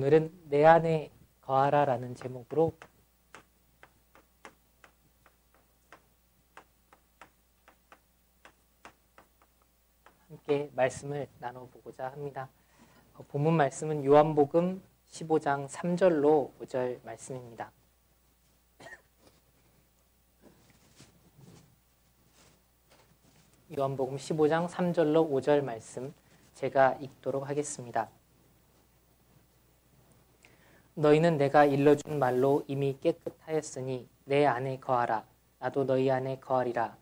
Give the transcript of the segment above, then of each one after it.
오늘은 내 안에 거하라 라는 제목으로 함께 말씀을 나눠보고자 합니다. 본문 말씀은 요한복음 15장 3절로 5절 말씀입니다. 요한복음 15장 3절로 5절 말씀 제가 읽도록 하겠습니다. 너희는 내가 일러준 말로 이미 깨끗하였으니 내 안에 거하라. 나도 너희 안에 거하리라.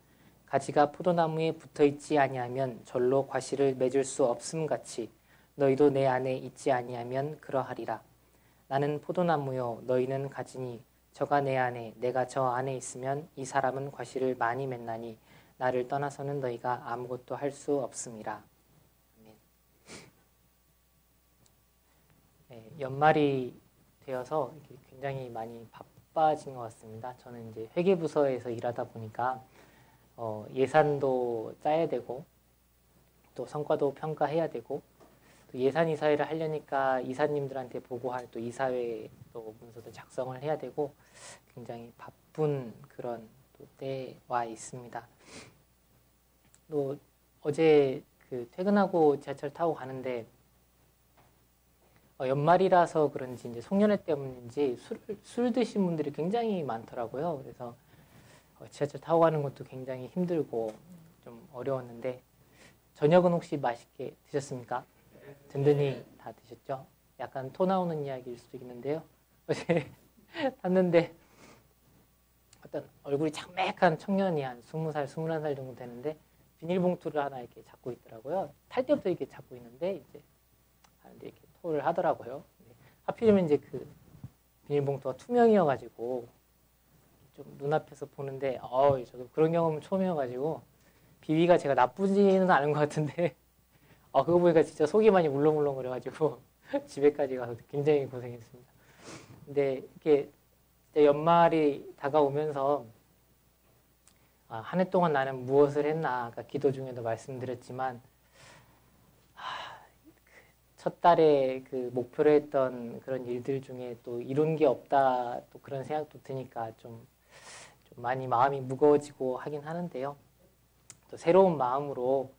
가지가 포도나무에 붙어있지 아니하면 절로 과실을 맺을 수 없음같이 너희도 내 안에 있지 아니하면 그러하리라. 나는 포도나무요 너희는 가지니 저가 내 안에 내가 저 안에 있으면 이 사람은 과실을 많이 맺나니 나를 떠나서는 너희가 아무것도 할 수 없음이라. 아멘. 네, 연말이 되어서 굉장히 많이 바빠진 것 같습니다. 저는 이제 회계부서에서 일하다 보니까 예산도 짜야 되고 또 성과도 평가해야 되고 또 예산 이사회를 하려니까 이사님들한테 보고할 또 이사회 또 문서도 작성을 해야 되고 굉장히 바쁜 그런 또 때와 있습니다. 또 어제 퇴근하고 지하철 타고 가는데 연말이라서 그런지 이제 송년회 때문인지 술 드신 분들이 굉장히 많더라고요. 그래서 지하철 타고 가는 것도 굉장히 힘들고 좀 어려웠는데 저녁은 혹시 맛있게 드셨습니까? 든든히 다 드셨죠? 약간 토 나오는 이야기일 수도 있는데요. 어제 탔는데 어떤 얼굴이 창백한 청년이 한 20살, 21살 정도 되는데 비닐봉투를 하나 이렇게 잡고 있더라고요. 탈 때부터 이렇게 잡고 있는데 이제 이렇게 토를 하더라고요. 하필이면 이제 그 비닐봉투가 투명이어가지고 좀 눈앞에서 보는데 저도 그런 경험은 처음이어가지고 비위가 제가 나쁘지는 않은 것 같은데 그거 보니까 진짜 속이 많이 울렁울렁 그래가지고 집에까지 가서 굉장히 고생했습니다. 근데 이렇게 연말이 다가오면서 한 해 동안 나는 무엇을 했나 아까 기도 중에도 말씀드렸지만 첫 달에 그 목표로 했던 그런 일들 중에 또 이룬 게 없다 또 그런 생각도 드니까 좀 많이 마음이 무거워지고 하긴 하는데요. 또 새로운 마음으로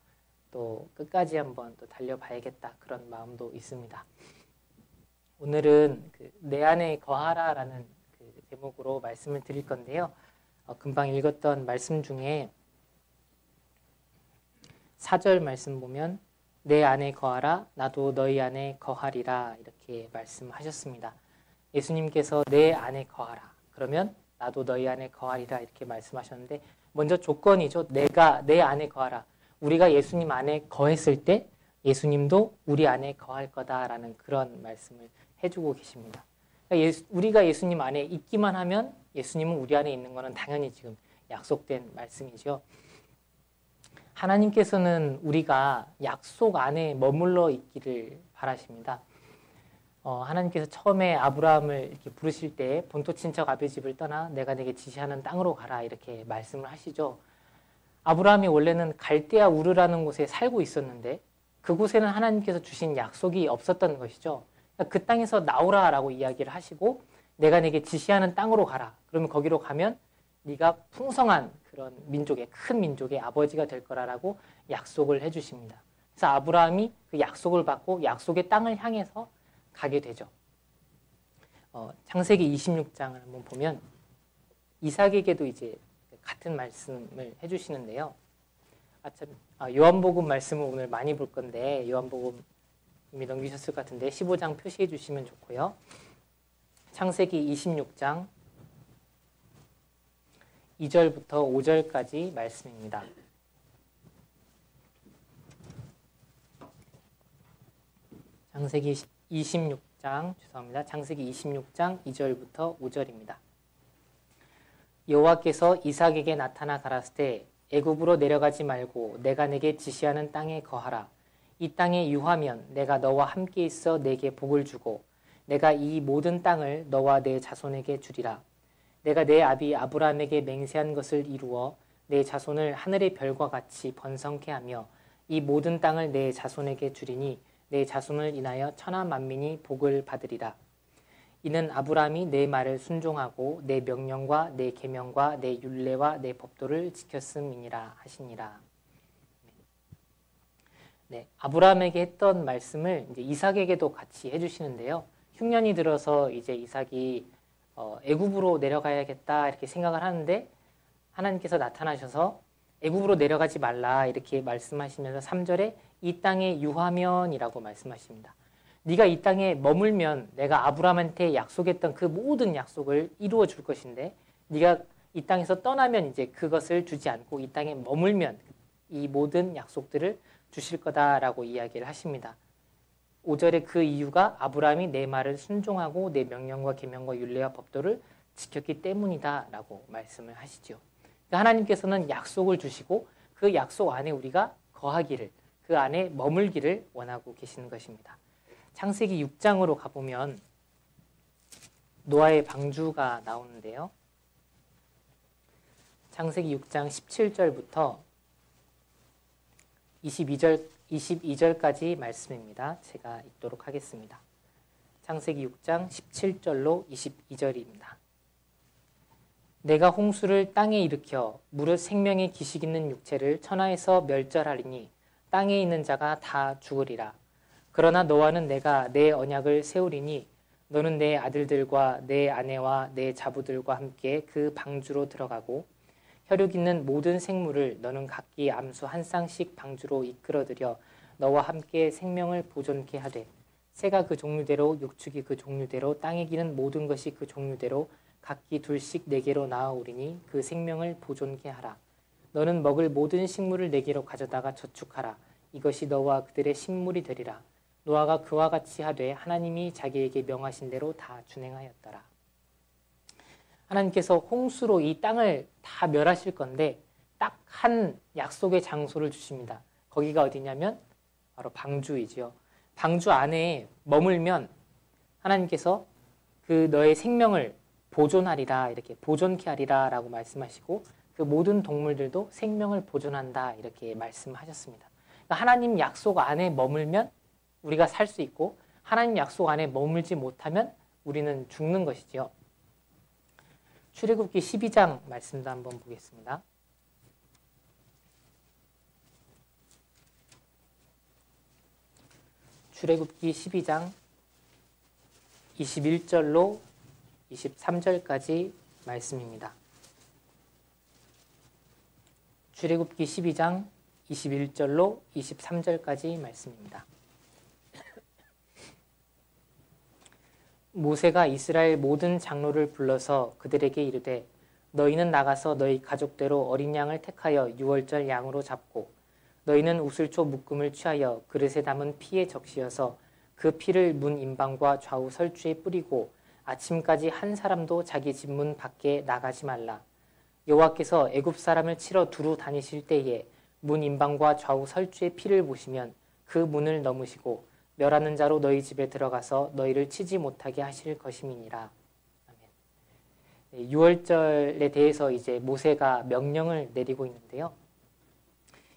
또 끝까지 한번 또 달려봐야겠다 그런 마음도 있습니다. 오늘은 내 안에 거하라라는 제목으로 말씀을 드릴 건데요. 금방 읽었던 말씀 중에 4절 말씀 보면 내 안에 거하라 나도 너희 안에 거하리라 이렇게 말씀하셨습니다. 예수님께서 내 안에 거하라 그러면 나도 너희 안에 거하리라 이렇게 말씀하셨는데 먼저 조건이죠. 내가 내 안에 거하라. 우리가 예수님 안에 거했을 때 예수님도 우리 안에 거할 거다라는 그런 말씀을 해주고 계십니다. 그러니까 우리가 예수님 안에 있기만 하면 예수님은 우리 안에 있는 것은 당연히 지금 약속된 말씀이죠. 하나님께서는 우리가 약속 안에 머물러 있기를 바라십니다. 하나님께서 처음에 아브라함을 이렇게 부르실 때 본토 친척 아비 집을 떠나 내가 내게 지시하는 땅으로 가라 이렇게 말씀을 하시죠. 아브라함이 원래는 갈대아 우르라는 곳에 살고 있었는데 그곳에는 하나님께서 주신 약속이 없었던 것이죠. 그 땅에서 나오라라고 이야기를 하시고 내가 내게 지시하는 땅으로 가라. 그러면 거기로 가면 네가 풍성한 그런 민족의 큰 민족의 아버지가 될 거라고 약속을 해주십니다. 그래서 아브라함이 그 약속을 받고 약속의 땅을 향해서 가게 되죠. 창세기 26장을 한번 보면 이삭에게도 이제 같은 말씀을 해주시는데요. 요한복음 말씀을 오늘 많이 볼 건데 요한복음 이미 넘기셨을 것 같은데 15장 표시해 주시면 좋고요. 창세기 26장 2절부터 5절까지 말씀입니다. 창세기 26장 2절부터 5절입니다. 여호와께서 이삭에게 나타나 가라사대 애굽으로 내려가지 말고 내가 내게 지시하는 땅에 거하라. 이 땅에 유하면 내가 너와 함께 있어 내게 복을 주고 내가 이 모든 땅을 너와 내 자손에게 주리라. 내가 내 아비 아브라함에게 맹세한 것을 이루어 내 자손을 하늘의 별과 같이 번성케 하며 이 모든 땅을 내 자손에게 주리니 내 자손을 인하여 천하 만민이 복을 받으리라. 이는 아브라함이 내 말을 순종하고 내 명령과 내 계명과 내 율례와 내 법도를 지켰음이니라 하시니라. 네, 아브라함에게 했던 말씀을 이제 이삭에게도 같이 해주시는데요. 흉년이 들어서 이제 이삭이 애굽으로 내려가야겠다 이렇게 생각을 하는데 하나님께서 나타나셔서 애굽으로 내려가지 말라 이렇게 말씀하시면서 3절에 이 땅에 유하면이라고 말씀하십니다. 네가 이 땅에 머물면 내가 아브라함한테 약속했던 그 모든 약속을 이루어 줄 것인데 네가 이 땅에서 떠나면 이제 그것을 주지 않고 이 땅에 머물면 이 모든 약속들을 주실 거다라고 이야기를 하십니다. 5절에 그 이유가 아브라함이 내 말을 순종하고 내 명령과 계명과 율례와 법도를 지켰기 때문이다라고 말씀을 하시죠. 하나님께서는 약속을 주시고 그 약속 안에 우리가 거하기를, 그 안에 머물기를 원하고 계시는 것입니다. 창세기 6장으로 가보면 노아의 방주가 나오는데요. 창세기 6장 17절부터 22절까지 말씀입니다. 제가 읽도록 하겠습니다. 창세기 6장 17절로 22절입니다. 내가 홍수를 땅에 일으켜 무릇 생명의 기식 있는 육체를 천하에서 멸절하리니 땅에 있는 자가 다 죽으리라. 그러나 너와는 내가 내 언약을 세우리니 너는 내 아들들과 내 아내와 내 자부들과 함께 그 방주로 들어가고 혈육 있는 모든 생물을 너는 각기 암수 한 쌍씩 방주로 이끌어들여 너와 함께 생명을 보존케 하되 새가 그 종류대로 육축이 그 종류대로 땅에 기는 모든 것이 그 종류대로 각기 둘씩 내게로 나아오리니 그 생명을 보존케 하라. 너는 먹을 모든 식물을 내게로 가져다가 저축하라. 이것이 너와 그들의 식물이 되리라. 노아가 그와 같이 하되 하나님이 자기에게 명하신 대로 다 준행하였더라. 하나님께서 홍수로 이 땅을 다 멸하실 건데 딱 한 약속의 장소를 주십니다. 거기가 어디냐면 바로 방주이지요. 방주 안에 머물면 하나님께서 그 너의 생명을 보존하리라, 이렇게 보존케 하리라 라고 말씀하시고 그 모든 동물들도 생명을 보존한다 이렇게 말씀하셨습니다. 그러니까 하나님 약속 안에 머물면 우리가 살 수 있고 하나님 약속 안에 머물지 못하면 우리는 죽는 것이지요. 출애굽기 12장 말씀도 한번 보겠습니다. 출애굽기 12장 21절로 23절까지 말씀입니다. 출애굽기 12장 21절로 23절까지 말씀입니다. 모세가 이스라엘 모든 장로를 불러서 그들에게 이르되 너희는 나가서 너희 가족대로 어린 양을 택하여 유월절 양으로 잡고 너희는 우슬초 묶음을 취하여 그릇에 담은 피에 적시어서 그 피를 문 임방과 좌우 설주에 뿌리고 아침까지 한 사람도 자기 집 문 밖에 나가지 말라. 여호와께서 애굽 사람을 치러 두루 다니실 때에 문 임방과 좌우 설주의 피를 보시면 그 문을 넘으시고 멸하는 자로 너희 집에 들어가서 너희를 치지 못하게 하실 것임이니라. 아멘. 유월절에 대해서 이제 모세가 명령을 내리고 있는데요.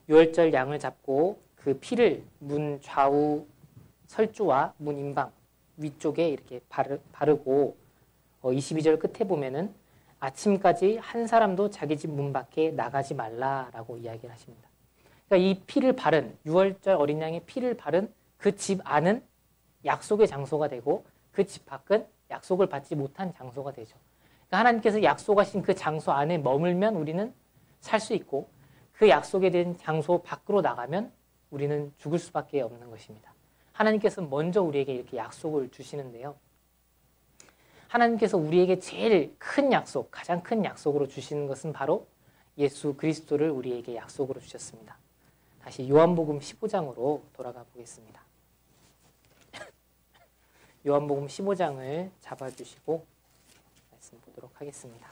유월절 양을 잡고 그 피를 문 좌우 설주와 문 임방 위쪽에 이렇게 바르고 22절 끝에 보면은 아침까지 한 사람도 자기 집 문 밖에 나가지 말라라고 이야기를 하십니다. 그러니까 이 피를 바른 유월절 어린 양의 피를 바른 그 집 안은 약속의 장소가 되고 그 집 밖은 약속을 받지 못한 장소가 되죠. 그러니까 하나님께서 약속하신 그 장소 안에 머물면 우리는 살 수 있고 그 약속에 대한 장소 밖으로 나가면 우리는 죽을 수밖에 없는 것입니다. 하나님께서 먼저 우리에게 이렇게 약속을 주시는데요. 하나님께서 우리에게 제일 큰 약속, 가장 큰 약속으로 주시는 것은 바로 예수 그리스도를 우리에게 약속으로 주셨습니다. 다시 요한복음 15장으로 돌아가 보겠습니다. 요한복음 15장을 잡아주시고 말씀 보도록 하겠습니다.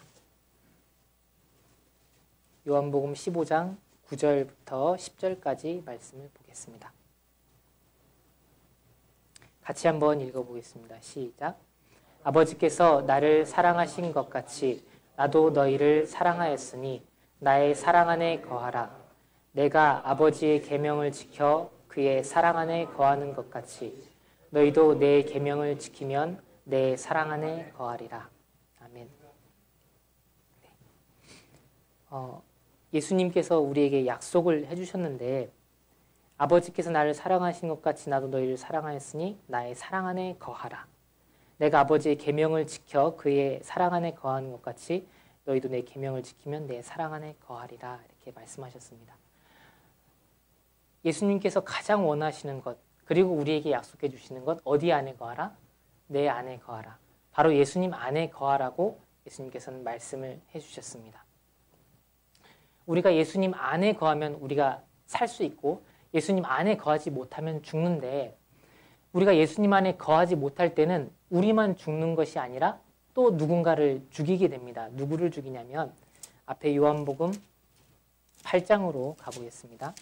요한복음 15장 9절부터 10절까지 말씀을 보겠습니다. 같이 한번 읽어보겠습니다. 시작. 아버지께서 나를 사랑하신 것 같이 나도 너희를 사랑하였으니 나의 사랑 안에 거하라. 내가 아버지의 계명을 지켜 그의 사랑 안에 거하는 것 같이 너희도 내 계명을 지키면 내 사랑 안에 거하리라. 아멘. 예수님께서 우리에게 약속을 해주셨는데 아버지께서 나를 사랑하신 것 같이 나도 너희를 사랑하였으니 나의 사랑 안에 거하라. 내가 아버지의 계명을 지켜 그의 사랑 안에 거하는 것 같이 너희도 내 계명을 지키면 내 사랑 안에 거하리라. 이렇게 말씀하셨습니다. 예수님께서 가장 원하시는 것, 그리고 우리에게 약속해 주시는 것, 어디 안에 거하라? 내 안에 거하라. 바로 예수님 안에 거하라고 예수님께서는 말씀을 해주셨습니다. 우리가 예수님 안에 거하면 우리가 살 수 있고 예수님 안에 거하지 못하면 죽는데, 우리가 예수님 안에 거하지 못할 때는 우리만 죽는 것이 아니라 또 누군가를 죽이게 됩니다. 누구를 죽이냐면 앞에 요한복음 8장으로 가보겠습니다.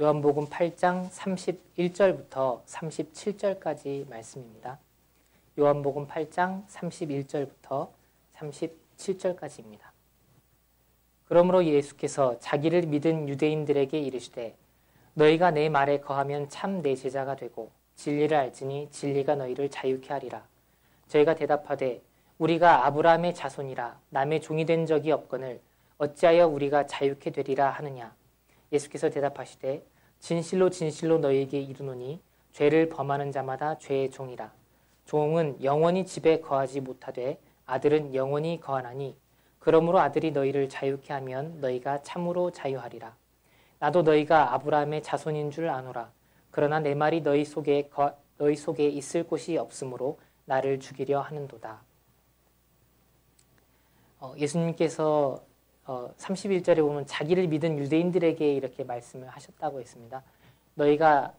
요한복음 8장 31절부터 37절까지 말씀입니다. 요한복음 8장 31절부터 37절까지입니다. 그러므로 예수께서 자기를 믿은 유대인들에게 이르시되 너희가 내 말에 거하면 참 내 제자가 되고 진리를 알지니 진리가 너희를 자유케 하리라. 저희가 대답하되 우리가 아브라함의 자손이라 남의 종이 된 적이 없거늘 어찌하여 우리가 자유케 되리라 하느냐. 예수께서 대답하시되 진실로 진실로 너희에게 이르노니 죄를 범하는 자마다 죄의 종이라. 종은 영원히 집에 거하지 못하되 아들은 영원히 거하나니 그러므로 아들이 너희를 자유케 하면 너희가 참으로 자유하리라. 나도 너희가 아브라함의 자손인 줄 아노라. 그러나 내 말이 너희 속에 있을 곳이 없으므로 나를 죽이려 하는도다. 예수님께서 31절에 보면 자기를 믿은 유대인들에게 이렇게 말씀을 하셨다고 했습니다. 너희가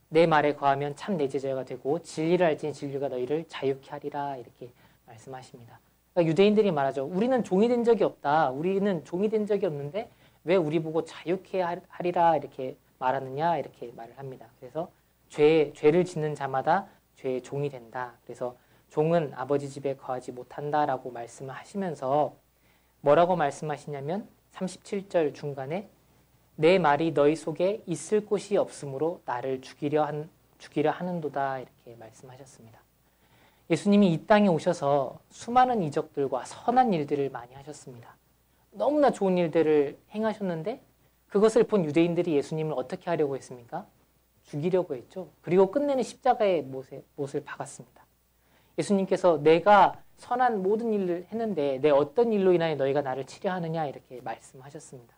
내 말에 거하면 참 내 제자가 되고 진리를 알지니 진리가 너희를 자유케 하리라. 이렇게 말씀하십니다. 그러니까 유대인들이 말하죠. 우리는 종이 된 적이 없다. 우리는 종이 된 적이 없는데 왜 우리 보고 자유케 하리라 이렇게 말하느냐, 이렇게 말을 합니다. 그래서 죄를 짓는 자마다 죄의 종이 된다. 그래서 종은 아버지 집에 거하지 못한다라고 말씀을 하시면서 뭐라고 말씀하시냐면 37절 중간에 내 말이 너희 속에 있을 곳이 없으므로 나를 죽이려 하는도다. 이렇게 말씀하셨습니다. 예수님이 이 땅에 오셔서 수많은 이적들과 선한 일들을 많이 하셨습니다. 너무나 좋은 일들을 행하셨는데 그것을 본 유대인들이 예수님을 어떻게 하려고 했습니까? 죽이려고 했죠. 그리고 끝내는 십자가의 못을 박았습니다. 예수님께서 내가 선한 모든 일을 했는데 내 어떤 일로 인하여 너희가 나를 치려하느냐 이렇게 말씀하셨습니다.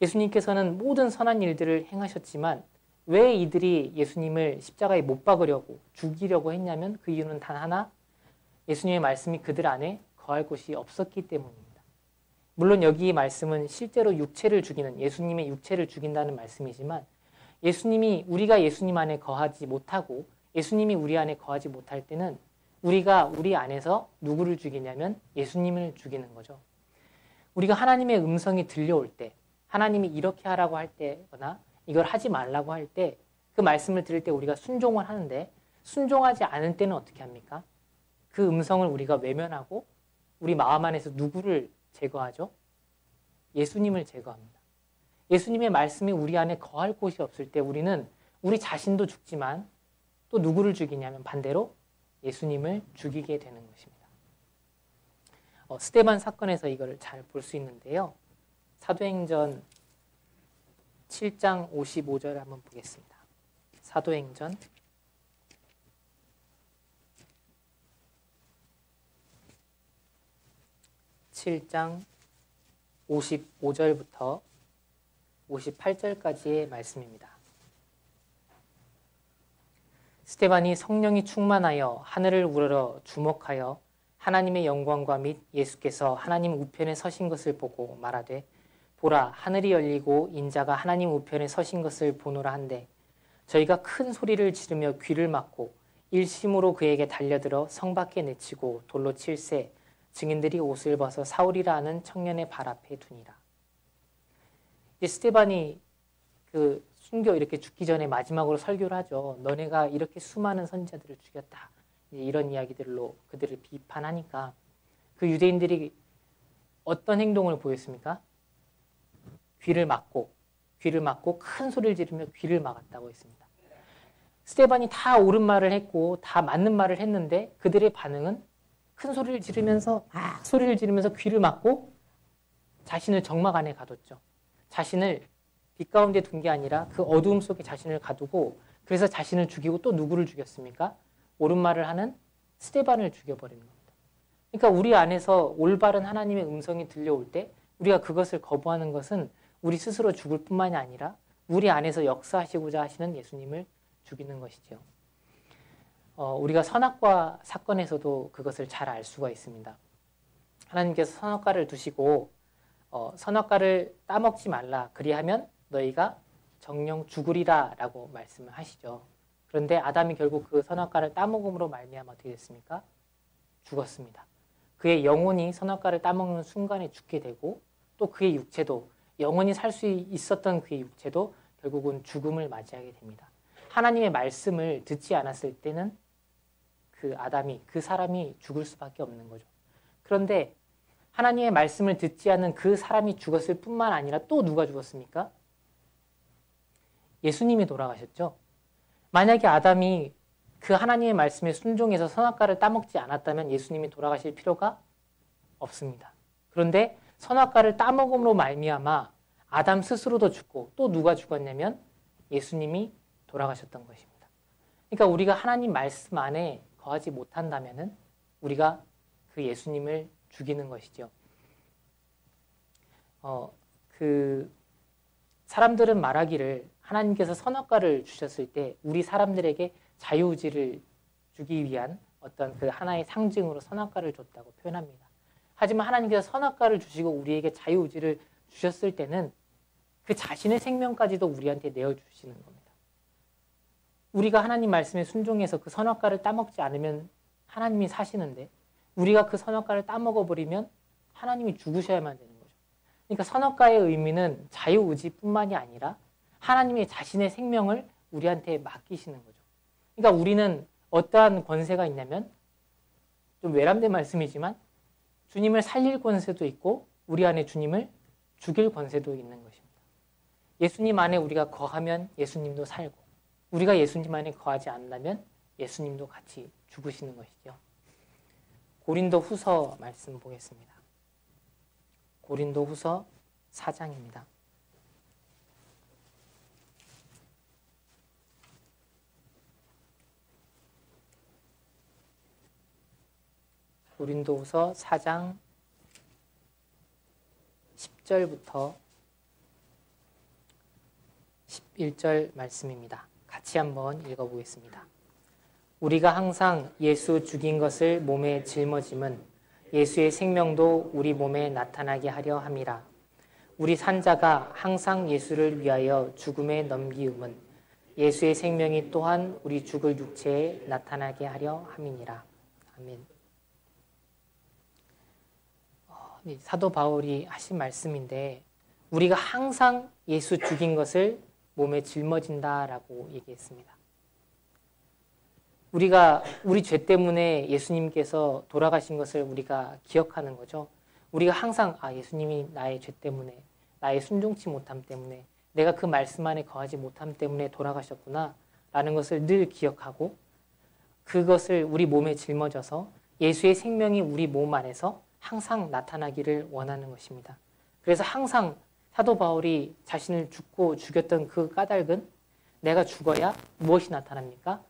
예수님께서는 모든 선한 일들을 행하셨지만 왜 이들이 예수님을 십자가에 못 박으려고 죽이려고 했냐면 그 이유는 단 하나, 예수님의 말씀이 그들 안에 거할 곳이 없었기 때문입니다. 물론 여기 말씀은 실제로 육체를 죽이는, 예수님의 육체를 죽인다는 말씀이지만 우리가 예수님 안에 거하지 못하고 예수님이 우리 안에 거하지 못할 때는 우리가 우리 안에서 누구를 죽이냐면 예수님을 죽이는 거죠. 우리가 하나님의 음성이 들려올 때, 하나님이 이렇게 하라고 할 때거나 이걸 하지 말라고 할 때 그 말씀을 들을 때 우리가 순종을 하는데 순종하지 않을 때는 어떻게 합니까? 그 음성을 우리가 외면하고 우리 마음 안에서 누구를 제거하죠? 예수님을 제거합니다. 예수님의 말씀이 우리 안에 거할 곳이 없을 때 우리는 우리 자신도 죽지만 또 누구를 죽이냐면 반대로 예수님을 죽이게 되는 것입니다. 스데반 사건에서 이걸 잘 볼 수 있는데요. 사도행전 7장 55절 한번 보겠습니다. 사도행전 7장 55절부터 58절까지의 말씀입니다. 스데반이 성령이 충만하여 하늘을 우러러 주목하여 하나님의 영광과 및 예수께서 하나님 우편에 서신 것을 보고 말하되 보라 하늘이 열리고 인자가 하나님 우편에 서신 것을 보노라 한데 저희가 큰 소리를 지르며 귀를 막고 일심으로 그에게 달려들어 성 밖에 내치고 돌로 칠세 증인들이 옷을 벗어 사울이라 하는 청년의 발 앞에 두니라. 스데반이 그 순교 이렇게 죽기 전에 마지막으로 설교를 하죠. 너네가 이렇게 수많은 선지자들을 죽였다. 이런 이야기들로 그들을 비판하니까 그 유대인들이 어떤 행동을 보였습니까? 귀를 막고 큰 소리를 지르며 귀를 막았다고 했습니다. 스데반이 다 옳은 말을 했고 다 맞는 말을 했는데 그들의 반응은 큰 소리를 지르면서 귀를 막고 자신을 적막 안에 가뒀죠. 자신을 빛 가운데 둔 게 아니라 그 어두움 속에 자신을 가두고 그래서 자신을 죽이고 또 누구를 죽였습니까? 옳은 말을 하는 스데반을 죽여버리는 겁니다. 그러니까 우리 안에서 올바른 하나님의 음성이 들려올 때 우리가 그것을 거부하는 것은 우리 스스로 죽을 뿐만이 아니라 우리 안에서 역사하시고자 하시는 예수님을 죽이는 것이죠. 우리가 선악과 사건에서도 그것을 잘 알 수가 있습니다. 하나님께서 선악과를 두시고 선악과를 따먹지 말라 그리하면 너희가 정령 죽으리라 라고 말씀을 하시죠. 그런데 아담이 결국 그 선악과를 따먹음으로 말미암아 어떻게 됐습니까? 죽었습니다. 그의 영혼이 선악과를 따먹는 순간에 죽게 되고 또 그의 육체도 영원히 살 수 있었던 그의 육체도 결국은 죽음을 맞이하게 됩니다. 하나님의 말씀을 듣지 않았을 때는 그 사람이 죽을 수밖에 없는 거죠. 그런데 하나님의 말씀을 듣지 않은 그 사람이 죽었을 뿐만 아니라 또 누가 죽었습니까? 예수님이 돌아가셨죠. 만약에 아담이 그 하나님의 말씀에 순종해서 선악과를 따먹지 않았다면 예수님이 돌아가실 필요가 없습니다. 그런데 선악과를 따먹음으로 말미암아 아담 스스로도 죽고 또 누가 죽었냐면 예수님이 돌아가셨던 것입니다. 그러니까 우리가 하나님 말씀 안에 거하지 못한다면 우리가 그 예수님을 죽이는 것이죠. 사람들은 말하기를 하나님께서 선악과를 주셨을 때 우리 사람들에게 자유의지를 주기 위한 어떤 그 하나의 상징으로 선악과를 줬다고 표현합니다. 하지만 하나님께서 선악과를 주시고 우리에게 자유의지를 주셨을 때는 그 자신의 생명까지도 우리한테 내어주시는 겁니다. 우리가 하나님 말씀에 순종해서 그 선악과를 따먹지 않으면 하나님이 사시는데 우리가 그 선악과를 따먹어버리면 하나님이 죽으셔야만 되는 거죠. 그러니까 선악과의 의미는 자유의지뿐만이 아니라 하나님의 자신의 생명을 우리한테 맡기시는 거죠. 그러니까 우리는 어떠한 권세가 있냐면 좀 외람된 말씀이지만 주님을 살릴 권세도 있고 우리 안에 주님을 죽일 권세도 있는 것입니다. 예수님 안에 우리가 거하면 예수님도 살고 우리가 예수님 안에 거하지 않는다면 예수님도 같이 죽으시는 것이죠. 고린도 후서 말씀 보겠습니다. 고린도 후서 4장입니다. 고린도후서 4장 10절부터 11절 말씀입니다. 같이 한번 읽어보겠습니다. 우리가 항상 예수 죽인 것을 몸에 짊어짐은 예수의 생명도 우리 몸에 나타나게 하려 함이라. 우리 산자가 항상 예수를 위하여 죽음에 넘기움은 예수의 생명이 또한 우리 죽을 육체에 나타나게 하려 함이니라. 아멘. 사도 바울이 하신 말씀인데 우리가 항상 예수 죽인 것을 몸에 짊어진다라고 얘기했습니다. 우리가 우리 죄 때문에 예수님께서 돌아가신 것을 우리가 기억하는 거죠. 우리가 항상 예수님이 나의 죄 때문에 나의 순종치 못함 때문에 내가 그 말씀 안에 거하지 못함 때문에 돌아가셨구나 라는 것을 늘 기억하고 그것을 우리 몸에 짊어져서 예수의 생명이 우리 몸 안에서 항상 나타나기를 원하는 것입니다. 그래서 항상 사도 바울이 자신을 죽였던 그 까닭은 내가 죽어야 무엇이 나타납니까?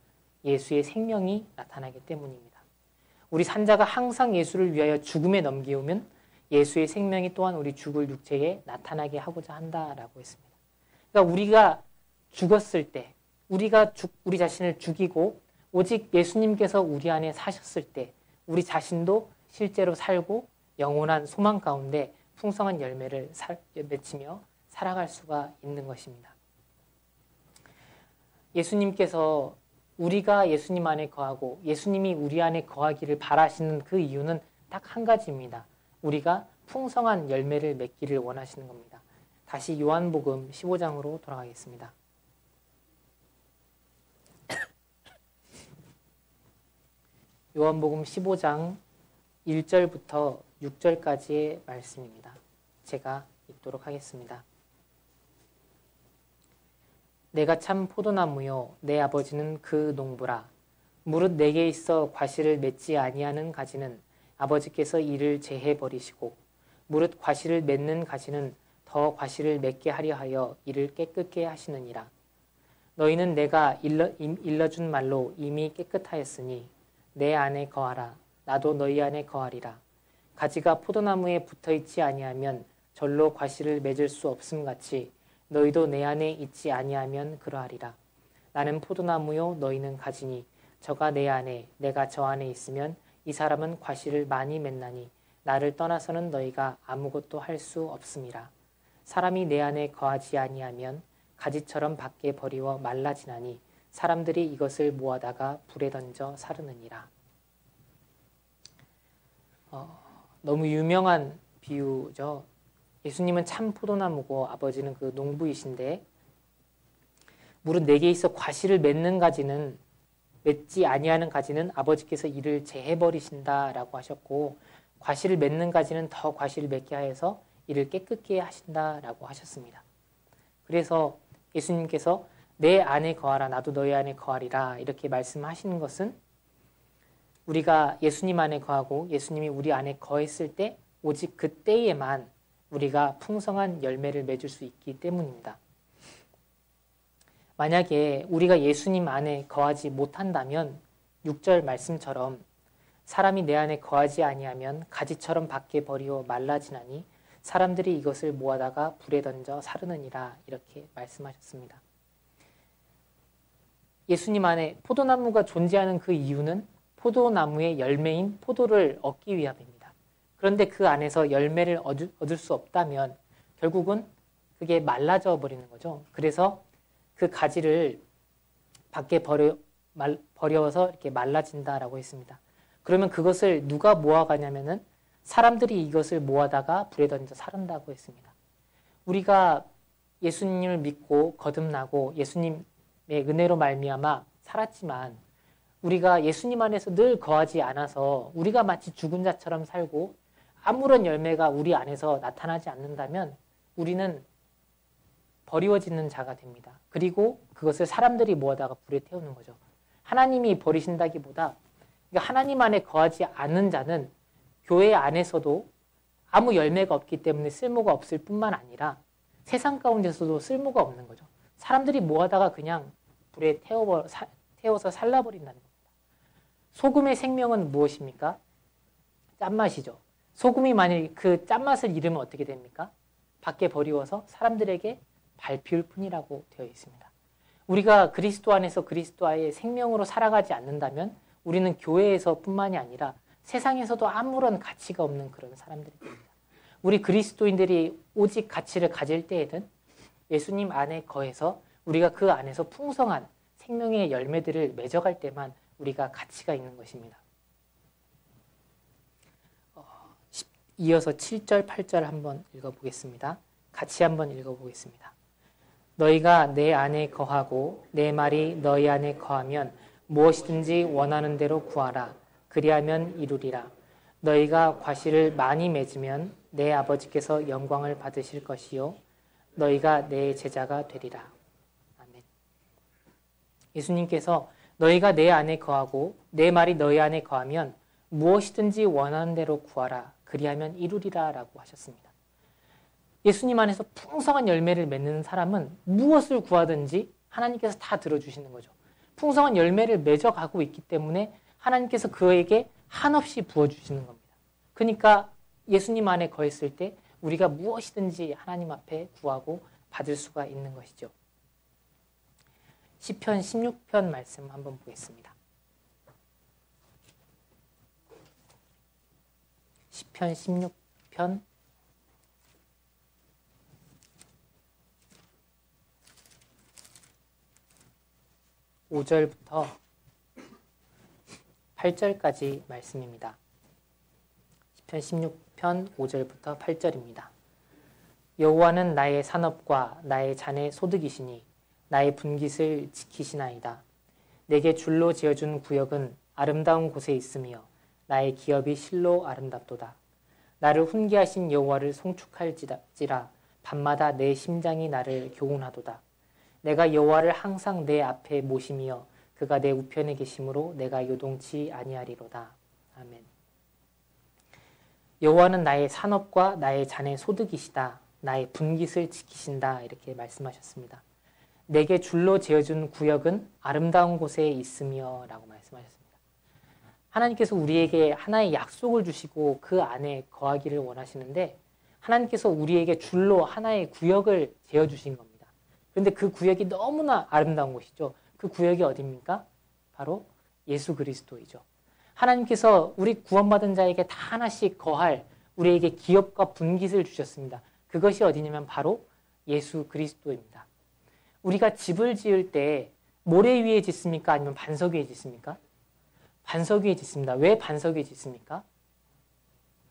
예수의 생명이 나타나기 때문입니다. 우리 산자가 항상 예수를 위하여 죽음에 넘기우면 예수의 생명이 또한 우리 죽을 육체에 나타나게 하고자 한다라고 했습니다. 그러니까 우리가 죽었을 때, 우리 자신을 죽이고 오직 예수님께서 우리 안에 사셨을 때 우리 자신도 실제로 살고 영원한 소망 가운데 풍성한 열매를 맺히며 살아갈 수가 있는 것입니다. 예수님께서 우리가 예수님 안에 거하고 예수님이 우리 안에 거하기를 바라시는 그 이유는 딱 한 가지입니다. 우리가 풍성한 열매를 맺기를 원하시는 겁니다. 다시 요한복음 15장으로 돌아가겠습니다. 요한복음 15장 1절부터 6절까지의 말씀입니다. 제가 읽도록 하겠습니다. 내가 참 포도나무요 내 아버지는 그 농부라. 무릇 내게 있어 과실을 맺지 아니하는 가지는 아버지께서 이를 제해 버리시고 무릇 과실을 맺는 가지는 더 과실을 맺게 하려 하여 이를 깨끗게 하시느니라. 너희는 내가 일러준 말로 이미 깨끗하였으니 내 안에 거하라. 나도 너희 안에 거하리라. 가지가 포도나무에 붙어있지 아니하면 절로 과실을 맺을 수 없음같이 너희도 내 안에 있지 아니하면 그러하리라. 나는 포도나무요 너희는 가지니 저가 내 안에 내가 저 안에 있으면 이 사람은 과실을 많이 맺나니 나를 떠나서는 너희가 아무것도 할 수 없음이라. 사람이 내 안에 거하지 아니하면 가지처럼 밖에 버리워 말라지나니 사람들이 이것을 모아다가 불에 던져 사르느니라. 너무 유명한 비유죠. 예수님은 참 포도나무고 아버지는 그 농부이신데 무릇 내게 있어 과실을 맺는 가지는 맺지 아니하는 가지는 아버지께서 이를 제해버리신다라고 하셨고 과실을 맺는 가지는 더 과실을 맺게 하여서 이를 깨끗게 하신다라고 하셨습니다. 그래서 예수님께서 내 안에 거하라 나도 너희 안에 거하리라 이렇게 말씀하시는 것은 우리가 예수님 안에 거하고 예수님이 우리 안에 거했을 때 오직 그때에만 우리가 풍성한 열매를 맺을 수 있기 때문입니다. 만약에 우리가 예수님 안에 거하지 못한다면 6절 말씀처럼 사람이 내 안에 거하지 아니하면 가지처럼 밖에 버리어 말라지나니 사람들이 이것을 모아다가 불에 던져 사르느니라 이렇게 말씀하셨습니다. 예수님 안에 포도나무가 존재하는 그 이유는 포도나무의 열매인 포도를 얻기 위함입니다. 그런데 그 안에서 열매를 얻을 수 없다면 결국은 그게 말라져 버리는 거죠. 그래서 그 가지를 밖에 버려서 이렇게 말라진다라고 했습니다. 그러면 그것을 누가 모아가냐면은 사람들이 이것을 모아다가 불에 던져 사른다고 했습니다. 우리가 예수님을 믿고 거듭나고 예수님의 은혜로 말미암아 살았지만 우리가 예수님 안에서 늘 거하지 않아서 우리가 마치 죽은 자처럼 살고 아무런 열매가 우리 안에서 나타나지 않는다면 우리는 버리워지는 자가 됩니다. 그리고 그것을 사람들이 모아다가 불에 태우는 거죠. 하나님이 버리신다기보다 하나님 안에 거하지 않는 자는 교회 안에서도 아무 열매가 없기 때문에 쓸모가 없을 뿐만 아니라 세상 가운데서도 쓸모가 없는 거죠. 사람들이 모아다가 그냥 불에 태워서 살라버린다는 겁니다. 소금의 생명은 무엇입니까? 짠맛이죠. 소금이 만일 그 짠맛을 잃으면 어떻게 됩니까? 밖에 버리워서 사람들에게 밟힐 뿐이라고 되어 있습니다. 우리가 그리스도 안에서 그리스도의 생명으로 살아가지 않는다면 우리는 교회에서 뿐만이 아니라 세상에서도 아무런 가치가 없는 그런 사람들이 됩니다. 우리 그리스도인들이 오직 가치를 가질 때에는 예수님 안에 거해서 우리가 그 안에서 풍성한 생명의 열매들을 맺어갈 때만 우리가 가치가 있는 것입니다. 이어서 7절, 8절 한번 읽어보겠습니다. 같이 한번 읽어보겠습니다. 너희가 내 안에 거하고 내 말이 너희 안에 거하면 무엇이든지 원하는 대로 구하라. 그리하면 이루리라. 너희가 과실을 많이 맺으면 내 아버지께서 영광을 받으실 것이요 너희가 내 제자가 되리라. 아멘. 예수님께서 너희가 내 안에 거하고 내 말이 너희 안에 거하면 무엇이든지 원하는 대로 구하라. 그리하면 이루리라 라고 하셨습니다. 예수님 안에서 풍성한 열매를 맺는 사람은 무엇을 구하든지 하나님께서 다 들어주시는 거죠. 풍성한 열매를 맺어가고 있기 때문에 하나님께서 그에게 한없이 부어주시는 겁니다. 그러니까 예수님 안에 거했을 때 우리가 무엇이든지 하나님 앞에 구하고 받을 수가 있는 것이죠. 시편 16편 말씀 한번 보겠습니다. 시편 16편 5절부터 8절까지 말씀입니다. 시편 16편 5절부터 8절입니다. 여호와는 나의 산업과 나의 잔의 소득이시니 나의 분깃을 지키시나이다. 내게 줄로 지어준 구역은 아름다운 곳에 있으며 나의 기업이 실로 아름답도다. 나를 훈계하신 여호와를 송축할지라 밤마다 내 심장이 나를 교훈하도다. 내가 여호와를 항상 내 앞에 모심이여 그가 내 우편에 계심으로 내가 요동치 아니하리로다. 아멘. 여호와는 나의 산업과 나의 잔의 소득이시다. 나의 분깃을 지키신다. 이렇게 말씀하셨습니다. 내게 줄로 지어준 구역은 아름다운 곳에 있으며 라고 말씀하셨습니다. 하나님께서 우리에게 하나의 약속을 주시고 그 안에 거하기를 원하시는데 하나님께서 우리에게 줄로 하나의 구역을 지어주신 겁니다. 그런데 그 구역이 너무나 아름다운 곳이죠. 그 구역이 어디입니까? 바로 예수 그리스도이죠. 하나님께서 우리 구원받은 자에게 다 하나씩 거할 우리에게 기업과 분깃을 주셨습니다. 그것이 어디냐면 바로 예수 그리스도입니다. 우리가 집을 지을 때 모래 위에 짓습니까? 아니면 반석 위에 짓습니까? 반석 위에 짓습니다. 왜 반석 위에 짓습니까?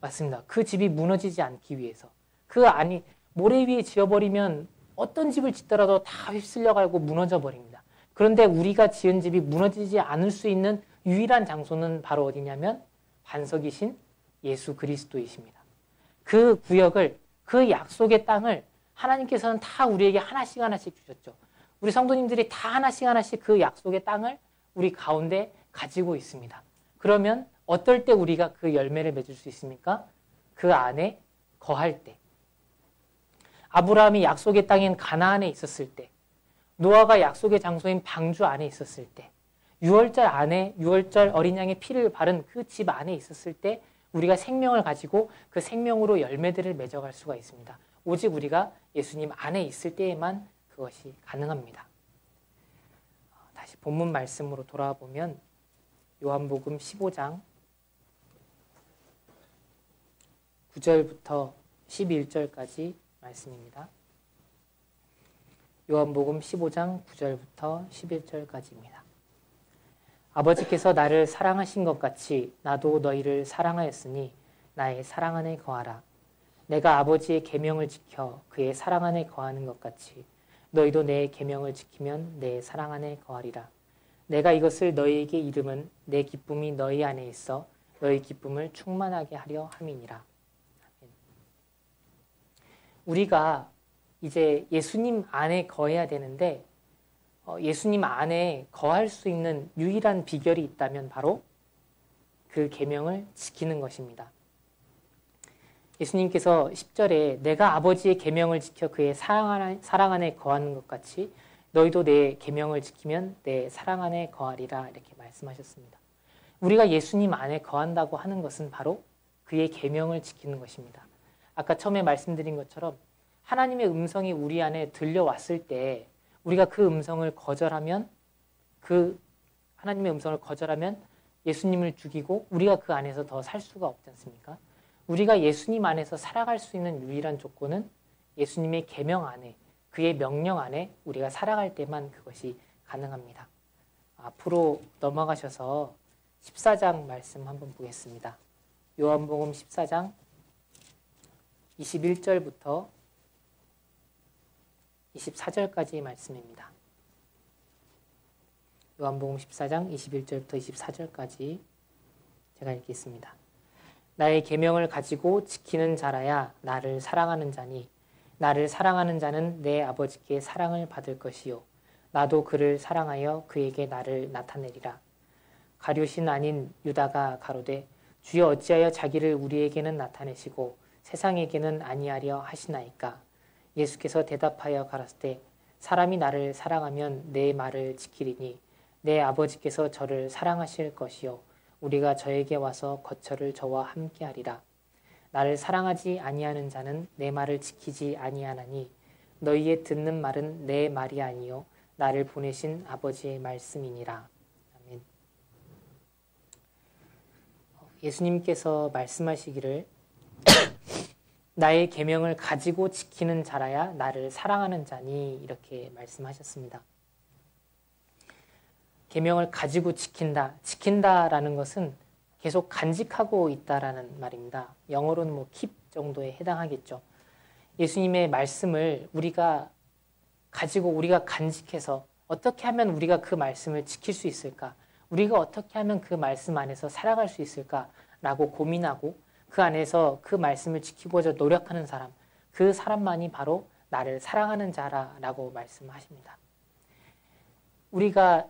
맞습니다. 그 집이 무너지지 않기 위해서. 그 안이 모래 위에 지어버리면 어떤 집을 짓더라도 다 휩쓸려가고 무너져 버립니다. 그런데 우리가 지은 집이 무너지지 않을 수 있는 유일한 장소는 바로 어디냐면 반석이신 예수 그리스도이십니다. 그 구역을, 그 약속의 땅을 하나님께서는 다 우리에게 하나씩 하나씩 주셨죠. 우리 성도님들이 다 하나씩 하나씩 그 약속의 땅을 우리 가운데 가지고 있습니다. 그러면 어떨 때 우리가 그 열매를 맺을 수 있습니까? 그 안에 거할 때. 아브라함이 약속의 땅인 가나안에 있었을 때, 노아가 약속의 장소인 방주 안에 있었을 때, 6월절 어린 양의 피를 바른 그 집 안에 있었을 때 우리가 생명을 가지고 그 생명으로 열매들을 맺어갈 수가 있습니다. 오직 우리가 예수님 안에 있을 때에만 그것이 가능합니다. 다시 본문 말씀으로 돌아와 보면 요한복음 15장 9절부터 11절까지 말씀입니다. 요한복음 15장 9절부터 11절까지입니다. 아버지께서 나를 사랑하신 것 같이 나도 너희를 사랑하였으니 나의 사랑 안에 거하라. 내가 아버지의 계명을 지켜 그의 사랑 안에 거하는 것 같이 너희도 내 계명을 지키면 내 사랑 안에 거하리라. 내가 이것을 너희에게 이름은 내 기쁨이 너희 안에 있어 너희 기쁨을 충만하게 하려 함이니라. 우리가 이제 예수님 안에 거해야 되는데 예수님 안에 거할 수 있는 유일한 비결이 있다면 바로 그 계명을 지키는 것입니다. 예수님께서 10절에 내가 아버지의 계명을 지켜 그의 사랑 안에 거하는 것 같이 너희도 내 계명을 지키면 내 사랑 안에 거하리라 이렇게 말씀하셨습니다. 우리가 예수님 안에 거한다고 하는 것은 바로 그의 계명을 지키는 것입니다. 아까 처음에 말씀드린 것처럼 하나님의 음성이 우리 안에 들려왔을 때 우리가 그 음성을 거절하면 하나님의 음성을 거절하면 예수님을 죽이고 우리가 그 안에서 더 살 수가 없지 않습니까? 우리가 예수님 안에서 살아갈 수 있는 유일한 조건은 예수님의 계명 안에 그의 명령 안에 우리가 살아갈 때만 그것이 가능합니다. 앞으로 넘어가셔서 14장 말씀 한번 보겠습니다. 요한복음 14장 21절부터 24절까지 말씀입니다. 요한복음 14장 21절부터 24절까지 제가 읽겠습니다. 나의 계명을 가지고 지키는 자라야 나를 사랑하는 자니 나를 사랑하는 자는 내 아버지께 사랑을 받을 것이요 나도 그를 사랑하여 그에게 나를 나타내리라. 가룟신 아닌 유다가 가로되 주여 어찌하여 자기를 우리에게는 나타내시고 세상에게는 아니하려 하시나이까. 예수께서 대답하여 가라사대 사람이 나를 사랑하면 내 말을 지키리니 내 아버지께서 저를 사랑하실 것이요 우리가 저에게 와서 거처를 저와 함께하리라. 나를 사랑하지 아니하는 자는 내 말을 지키지 아니하나니 너희의 듣는 말은 내 말이 아니요 나를 보내신 아버지의 말씀이니라. 아멘. 예수님께서 말씀하시기를 나의 계명을 가지고 지키는 자라야 나를 사랑하는 자니 이렇게 말씀하셨습니다. 계명을 가지고 지킨다라는 것은 계속 간직하고 있다라는 말입니다. 영어로는 keep 정도에 해당하겠죠. 예수님의 말씀을 우리가 가지고 우리가 간직해서 어떻게 하면 우리가 그 말씀을 지킬 수 있을까? 우리가 어떻게 하면 그 말씀 안에서 살아갈 수 있을까라고 고민하고 그 안에서 그 말씀을 지키고자 노력하는 사람, 그 사람만이 바로 나를 사랑하는 자라고 말씀하십니다. 우리가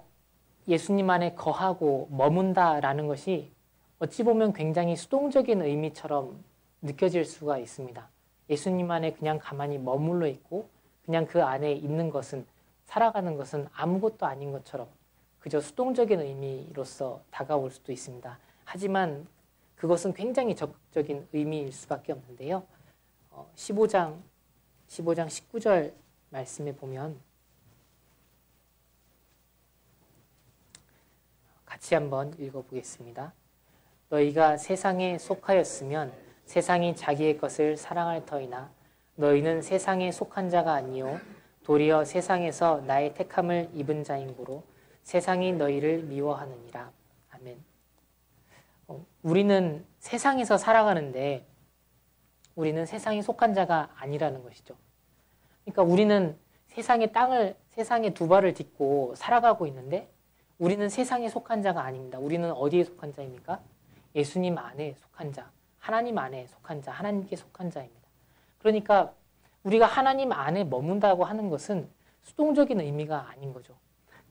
예수님 안에 거하고 머문다라는 것이 어찌 보면 굉장히 수동적인 의미처럼 느껴질 수가 있습니다. 예수님 안에 그냥 가만히 머물러 있고 그냥 그 안에 있는 것은, 살아가는 것은 아무것도 아닌 것처럼 그저 수동적인 의미로서 다가올 수도 있습니다. 하지만 그것은 굉장히 적극적인 의미일 수밖에 없는데요. 15장 19절 말씀에 보면 같이 한번 읽어보겠습니다. 너희가 세상에 속하였으면 세상이 자기의 것을 사랑할 터이나 너희는 세상에 속한 자가 아니요 도리어 세상에서 나의 택함을 입은 자인고로 세상이 너희를 미워하느니라. 아멘. 우리는 세상에서 살아가는데 우리는 세상에 속한 자가 아니라는 것이죠. 그러니까 우리는 세상에 두 발을 딛고 살아가고 있는데 우리는 세상에 속한 자가 아닙니다. 우리는 어디에 속한 자입니까? 예수님 안에 속한 자, 하나님 안에 속한 자, 하나님께 속한 자입니다. 그러니까 우리가 하나님 안에 머문다고 하는 것은 수동적인 의미가 아닌 거죠.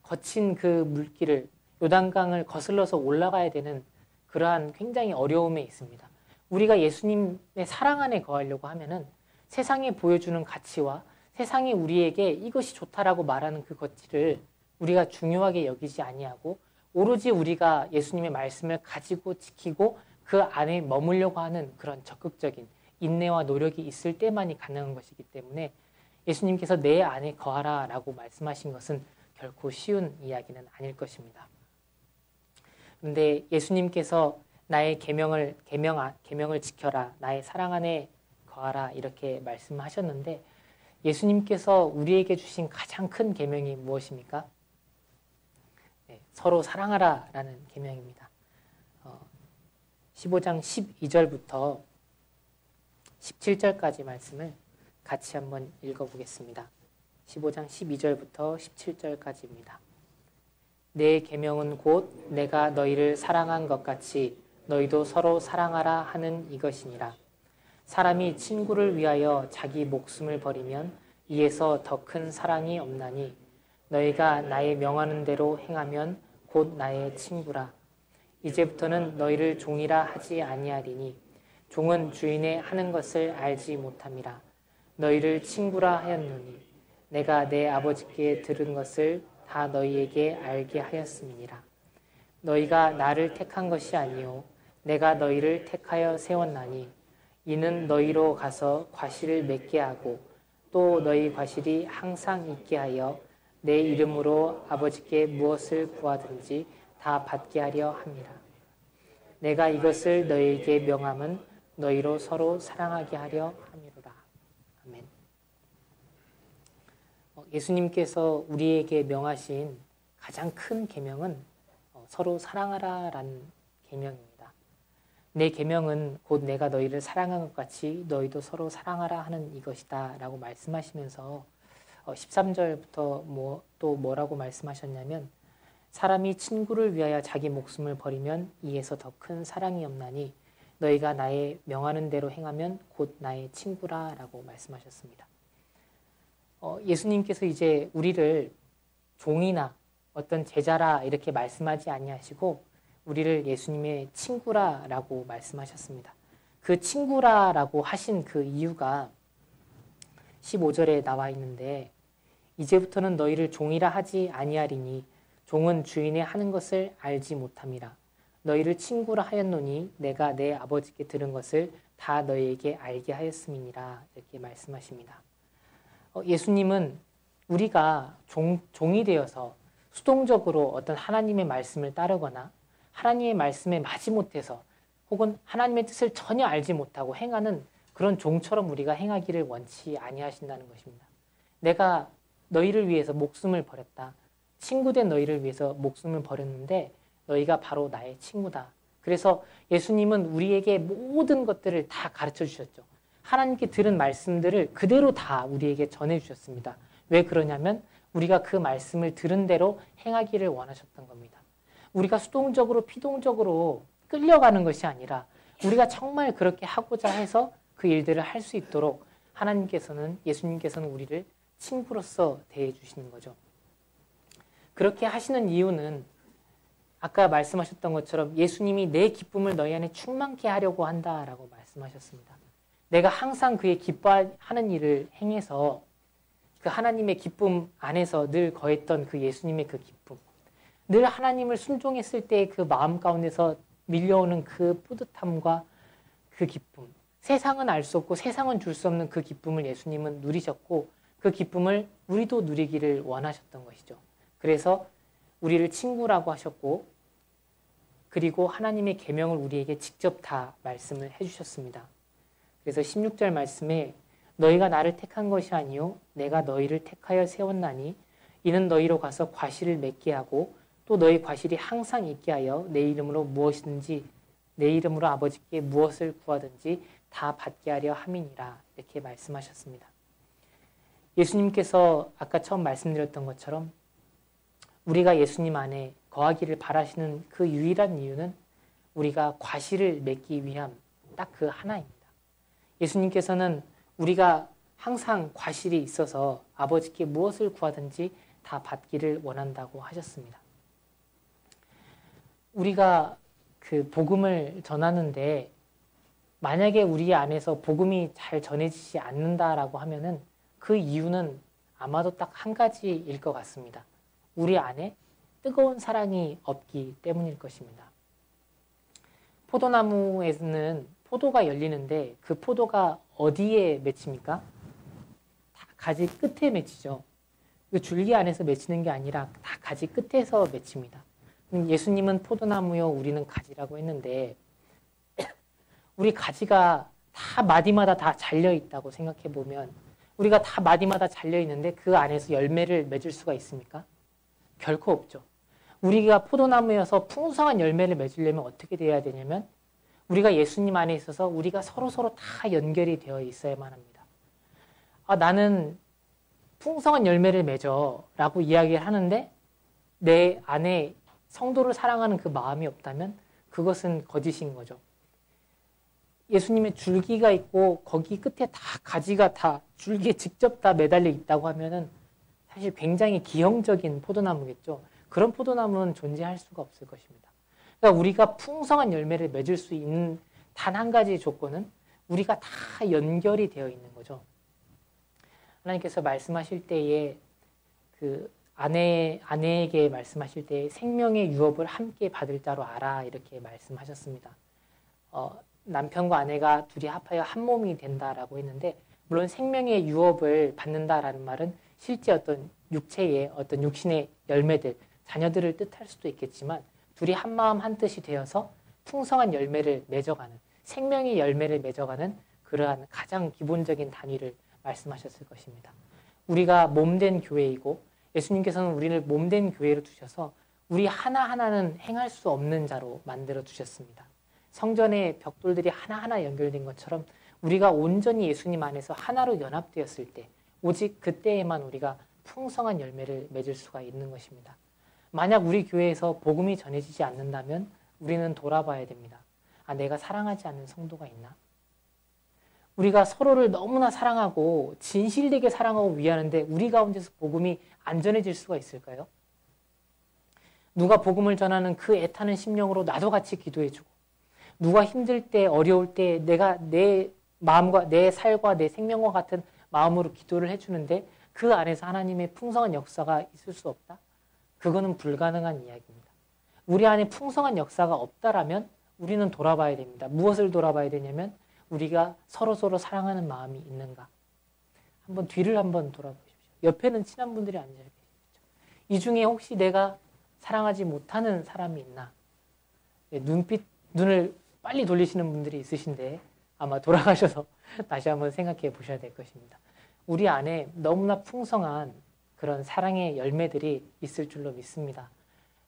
거친 그 물길을, 요단강을 거슬러서 올라가야 되는 그러한 굉장히 어려움에 있습니다. 우리가 예수님의 사랑 안에 거하려고 하면은 세상에 보여주는 가치와 세상이 우리에게 이것이 좋다라고 말하는 그 가치를 우리가 중요하게 여기지 아니하고 오로지 우리가 예수님의 말씀을 가지고 지키고 그 안에 머물려고 하는 그런 적극적인 인내와 노력이 있을 때만이 가능한 것이기 때문에 예수님께서 내 안에 거하라 라고 말씀하신 것은 결코 쉬운 이야기는 아닐 것입니다. 그런데 예수님께서 나의 계명을 지켜라, 나의 사랑 안에 거하라 이렇게 말씀하셨는데 예수님께서 우리에게 주신 가장 큰 계명이 무엇입니까? 네, 서로 사랑하라 라는 계명입니다. 15장 12절부터 17절까지 말씀을 같이 한번 읽어보겠습니다. 15장 12절부터 17절까지입니다. 내 계명은 곧 내가 너희를 사랑한 것 같이 너희도 서로 사랑하라 하는 이것이니라. 사람이 친구를 위하여 자기 목숨을 버리면 이에서 더 큰 사랑이 없나니 너희가 나의 명하는 대로 행하면 곧 나의 친구라. 이제부터는 너희를 종이라 하지 아니하리니 종은 주인의 하는 것을 알지 못함이라. 너희를 친구라 하였노니 내가 내 아버지께 들은 것을 다 너희에게 알게 하였음이니라. 너희가 나를 택한 것이 아니요 내가 너희를 택하여 세웠나니 이는 너희로 가서 과실을 맺게 하고 또 너희 과실이 항상 있게 하여 내 이름으로 아버지께 무엇을 구하든지 다 받게 하려 함이라. 내가 이것을 너희에게 명함은 너희로 서로 사랑하게 하려 함이로라. 아멘. 예수님께서 우리에게 명하신 가장 큰 계명은 서로 사랑하라라는 계명입니다. 내 계명은 곧 내가 너희를 사랑한 것 같이 너희도 서로 사랑하라 하는 이것이다 라고 말씀하시면서 13절부터 또 뭐라고 말씀하셨냐면 사람이 친구를 위하여 자기 목숨을 버리면 이에서 더 큰 사랑이 없나니 너희가 나의 명하는 대로 행하면 곧 나의 친구라 라고 말씀하셨습니다. 예수님께서 이제 우리를 종이나 어떤 제자라 이렇게 말씀하지 아니하시고 우리를 예수님의 친구라라고 말씀하셨습니다. 그 친구라라고 하신 그 이유가 15절에 나와 있는데 이제부터는 너희를 종이라 하지 아니하리니 종은 주인의 하는 것을 알지 못함이라. 너희를 친구라 하였노니 내가 내 아버지께 들은 것을 다 너희에게 알게 하였음이니라 이렇게 말씀하십니다. 예수님은 우리가 종이 되어서 수동적으로 어떤 하나님의 말씀을 따르거나 하나님의 말씀에 마지못해서 혹은 하나님의 뜻을 전혀 알지 못하고 행하는 그런 종처럼 우리가 행하기를 원치 아니하신다는 것입니다. 내가 너희를 위해서 목숨을 버렸다. 친구된 너희를 위해서 목숨을 버렸는데 너희가 바로 나의 친구다. 그래서 예수님은 우리에게 모든 것들을 다 가르쳐 주셨죠. 하나님께 들은 말씀들을 그대로 다 우리에게 전해 주셨습니다. 왜 그러냐면 우리가 그 말씀을 들은 대로 행하기를 원하셨던 겁니다. 우리가 수동적으로 피동적으로 끌려가는 것이 아니라 우리가 정말 그렇게 하고자 해서 그 일들을 할 수 있도록 예수님께서는 우리를 친구로서 대해 주시는 거죠. 그렇게 하시는 이유는 아까 말씀하셨던 것처럼 예수님이 내 기쁨을 너희 안에 충만케 하려고 한다라고 말씀하셨습니다. 내가 항상 그의 기뻐하는 일을 행해서 그 하나님의 기쁨 안에서 늘 거했던 그 예수님의 그 기쁨, 늘 하나님을 순종했을 때의 그 마음 가운데서 밀려오는 그 뿌듯함과 그 기쁨, 세상은 알 수 없고 세상은 줄 수 없는 그 기쁨을 예수님은 누리셨고 그 기쁨을 우리도 누리기를 원하셨던 것이죠. 그래서 우리를 친구라고 하셨고 그리고 하나님의 계명을 우리에게 직접 다 말씀을 해주셨습니다. 그래서 16절 말씀에 너희가 나를 택한 것이 아니요 내가 너희를 택하여 세웠나니 이는 너희로 가서 과실을 맺게 하고 또 너희 과실이 항상 있게 하여 내 이름으로 무엇이든지 내 이름으로 아버지께 무엇을 구하든지 다 받게 하려 함이니라 이렇게 말씀하셨습니다. 예수님께서 아까 처음 말씀드렸던 것처럼 우리가 예수님 안에 거하기를 바라시는 그 유일한 이유는 우리가 과실을 맺기 위함 딱 그 하나입니다. 예수님께서는 우리가 항상 과실이 있어서 아버지께 무엇을 구하든지 다 받기를 원한다고 하셨습니다. 우리가 그 복음을 전하는데 만약에 우리 안에서 복음이 잘 전해지지 않는다라고 하면은 그 이유는 아마도 딱 한 가지일 것 같습니다. 우리 안에 뜨거운 사랑이 없기 때문일 것입니다. 포도나무에는 포도가 열리는데 그 포도가 어디에 맺힙니까? 다 가지 끝에 맺히죠. 그 줄기 안에서 맺히는 게 아니라 다 가지 끝에서 맺힙니다. 예수님은 포도나무요 우리는 가지라고 했는데 우리 가지가 다 마디마다 다 잘려있다고 생각해보면 우리가 다 마디마다 잘려있는데 그 안에서 열매를 맺을 수가 있습니까? 결코 없죠. 우리가 포도나무여서 풍성한 열매를 맺으려면 어떻게 돼야 되냐면 우리가 예수님 안에 있어서 우리가 서로서로 다 연결이 되어 있어야만 합니다. 나는 풍성한 열매를 맺어 라고 이야기를 하는데 내 안에 성도를 사랑하는 그 마음이 없다면 그것은 거짓인 거죠. 예수님의 줄기가 있고 거기 끝에 다 가지가 다 줄기에 직접 다 매달려 있다고 하면은 사실 굉장히 기형적인 포도나무겠죠. 그런 포도나무는 존재할 수가 없을 것입니다. 그러니까 우리가 풍성한 열매를 맺을 수 있는 단 한 가지 조건은 우리가 다 연결이 되어 있는 거죠. 하나님께서 말씀하실 때에 그 아내에게 말씀하실 때 생명의 유업을 함께 받을 자로 알아 이렇게 말씀하셨습니다. 남편과 아내가 둘이 합하여 한 몸이 된다라고 했는데 물론 생명의 유업을 받는다라는 말은 실제 어떤 육체의 어떤 육신의 열매들, 자녀들을 뜻할 수도 있겠지만 둘이 한 마음 한 뜻이 되어서 풍성한 열매를 맺어가는 생명의 열매를 맺어가는 그러한 가장 기본적인 단위를 말씀하셨을 것입니다. 우리가 몸된 교회이고 예수님께서는 우리를 몸된 교회로 두셔서 우리 하나하나는 행할 수 없는 자로 만들어 두셨습니다. 성전의 벽돌들이 하나하나 연결된 것처럼 우리가 온전히 예수님 안에서 하나로 연합되었을 때 오직 그때에만 우리가 풍성한 열매를 맺을 수가 있는 것입니다. 만약 우리 교회에서 복음이 전해지지 않는다면 우리는 돌아봐야 됩니다. 내가 사랑하지 않는 성도가 있나? 우리가 서로를 너무나 사랑하고 진실되게 사랑하고 위하는데 우리 가운데서 복음이 안 전해질 수가 있을까요? 누가 복음을 전하는 그 애타는 심령으로 나도 같이 기도해주고 누가 힘들 때 어려울 때 내가 내 마음과 내 살과 내 생명과 같은 마음으로 기도를 해주는데 그 안에서 하나님의 풍성한 역사가 있을 수 없다? 그거는 불가능한 이야기입니다. 우리 안에 풍성한 역사가 없다라면 우리는 돌아봐야 됩니다. 무엇을 돌아봐야 되냐면 우리가 서로서로 사랑하는 마음이 있는가? 한번 뒤를 한번 돌아보십시오. 옆에는 친한 분들이 앉아 계시죠. 이 중에 혹시 내가 사랑하지 못하는 사람이 있나? 눈을 빨리 돌리시는 분들이 있으신데 아마 돌아가셔서 다시 한번 생각해 보셔야 될 것입니다. 우리 안에 너무나 풍성한 그런 사랑의 열매들이 있을 줄로 믿습니다.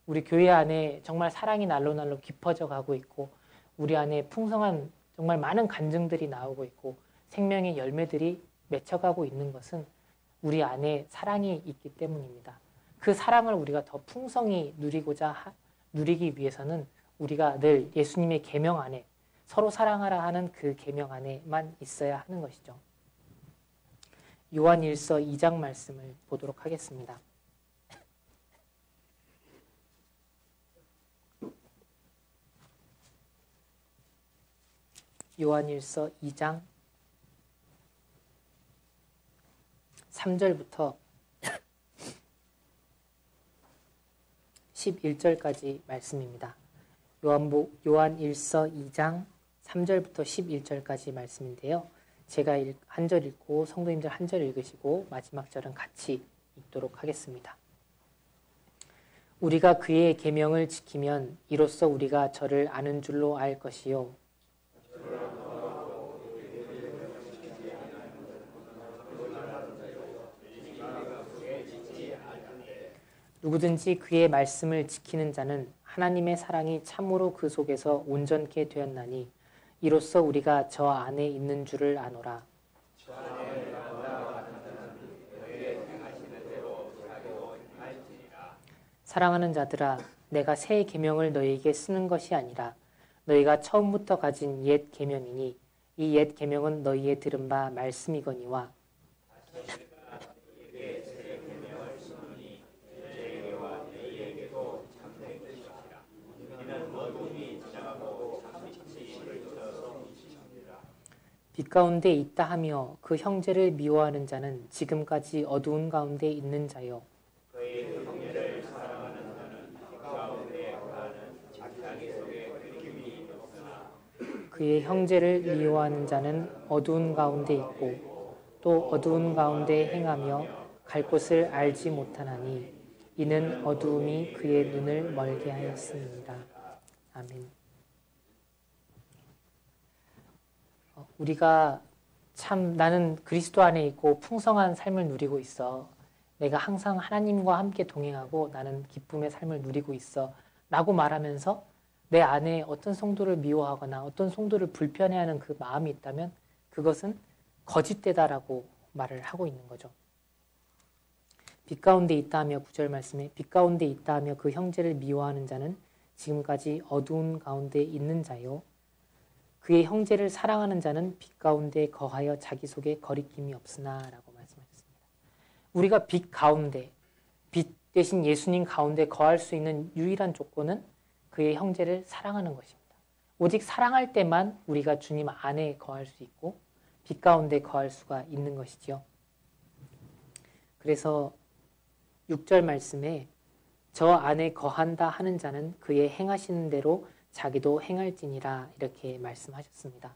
우리 교회 안에 정말 사랑이 날로 깊어져 가고 있고 우리 안에 풍성한 정말 많은 간증들이 나오고 있고 생명의 열매들이 맺혀가고 있는 것은 우리 안에 사랑이 있기 때문입니다. 그 사랑을 우리가 더 풍성히 누리기 위해서는 우리가 늘 예수님의 계명 안에 서로 사랑하라 하는 그 계명 안에만 있어야 하는 것이죠. 요한 1서 2장 말씀을 보도록 하겠습니다. 요한일서 2장 3절부터 11절까지 말씀입니다. 요한일서 2장 3절부터 11절까지 말씀인데요. 제가 한 절 읽고 성도님들 한 절 읽으시고 마지막 절은 같이 읽도록 하겠습니다. 우리가 그의 계명을 지키면 이로써 우리가 저를 아는 줄로 알 것이요. 누구든지 그의 말씀을 지키는 자는 하나님의 사랑이 참으로 그 속에서 온전케 되었나니 이로써 우리가 저 안에 있는 줄을 아노라. 사랑하는 자들아, 내가 새 계명을 너희에게 쓰는 것이 아니라 너희가 처음부터 가진 옛 계명이니 이 옛 계명은 너희의 들은 바 말씀이거니와 빛 가운데 있다 하며 그 형제를 미워하는 자는 지금까지 어두운 가운데 있는 자요. 그의 형제를 미워하는 자는 어두운 가운데 있고 또 어두운 가운데 행하며 갈 곳을 알지 못하나니 이는 어두움이 그의 눈을 멀게 하였습니다. 아멘. 우리가 참 나는 그리스도 안에 있고 풍성한 삶을 누리고 있어. 내가 항상 하나님과 함께 동행하고 나는 기쁨의 삶을 누리고 있어. 라고 말하면서 내 안에 어떤 성도를 미워하거나 어떤 성도를 불편해하는 그 마음이 있다면 그것은 거짓되다라고 말을 하고 있는 거죠. 빛 가운데 있다 하며 9절 말씀에 빛 가운데 있다 하며 그 형제를 미워하는 자는 지금까지 어두운 가운데 있는 자요. 그의 형제를 사랑하는 자는 빛 가운데 거하여 자기 속에 거리낌이 없으나 라고 말씀하셨습니다. 우리가 빛 가운데, 빛 대신 예수님 가운데 거할 수 있는 유일한 조건은 그의 형제를 사랑하는 것입니다. 오직 사랑할 때만 우리가 주님 안에 거할 수 있고 빛 가운데 거할 수가 있는 것이지요. 그래서 6절 말씀에 저 안에 거한다 하는 자는 그의 행하시는 대로 자기도 행할지니라 이렇게 말씀하셨습니다.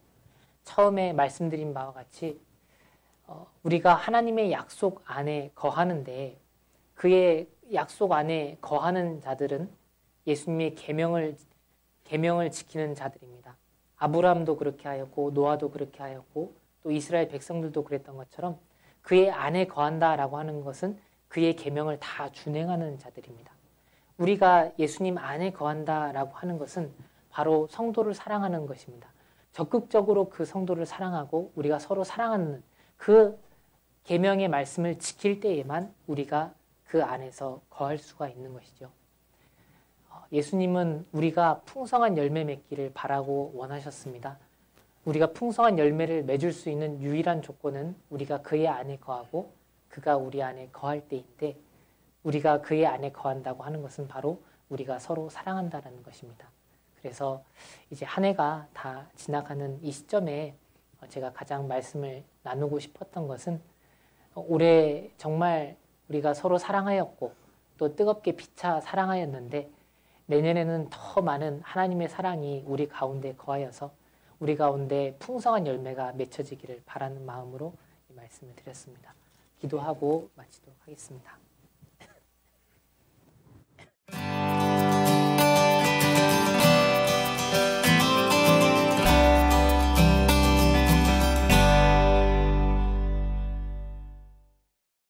처음에 말씀드린 바와 같이 우리가 하나님의 약속 안에 거하는데 그의 약속 안에 거하는 자들은 예수님의 계명을 지키는 자들입니다. 아브라함도 그렇게 하였고 노아도 그렇게 하였고 또 이스라엘 백성들도 그랬던 것처럼 그의 안에 거한다라고 하는 것은 그의 계명을 다 준행하는 자들입니다. 우리가 예수님 안에 거한다라고 하는 것은 바로 성도를 사랑하는 것입니다. 적극적으로 그 성도를 사랑하고 우리가 서로 사랑하는 그 계명의 말씀을 지킬 때에만 우리가 그 안에서 거할 수가 있는 것이죠. 예수님은 우리가 풍성한 열매 맺기를 바라고 원하셨습니다. 우리가 풍성한 열매를 맺을 수 있는 유일한 조건은 우리가 그의 안에 거하고 그가 우리 안에 거할 때인데 우리가 그의 안에 거한다고 하는 것은 바로 우리가 서로 사랑한다는 것입니다. 그래서 이제 한 해가 다 지나가는 이 시점에 제가 가장 말씀을 나누고 싶었던 것은 올해 정말 우리가 서로 사랑하였고 또 뜨겁게 피차 사랑하였는데 내년에는 더 많은 하나님의 사랑이 우리 가운데 거하여서 우리 가운데 풍성한 열매가 맺혀지기를 바라는 마음으로 이 말씀을 드렸습니다. 기도하고 마치도록 하겠습니다.